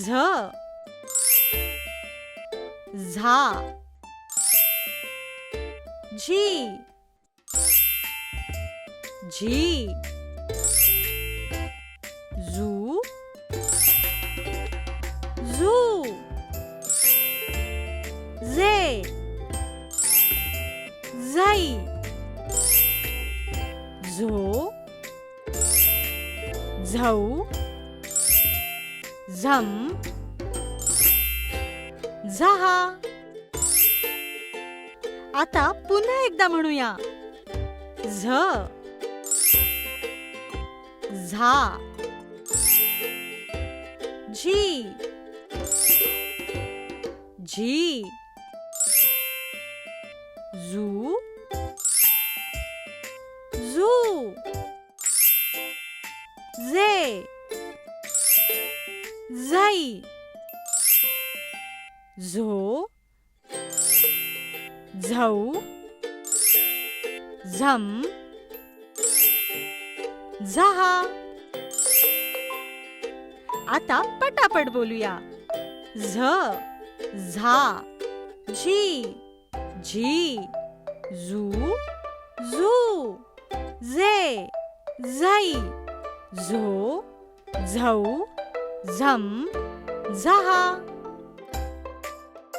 झ झा Zee Zee zoo zoo झे झै झो झौ झम झहा. आता पुन्हा एकदा म्हणूया. झ झा झी झी झू झू झे झै झो झौ झम झहा. आता पटापट बोलूया. झ झा झी झी झू झू झे झै झो झौ झम झहा.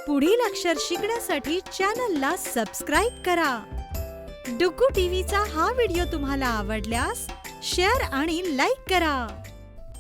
पुढील अक्षर शिकण्यासाठी चॅनलला सबस्क्राईब करा. डुग्गू टीव्हीचा हा व्हिडिओ तुम्हाला आवडल्यास शेअर आणि लाईक करा.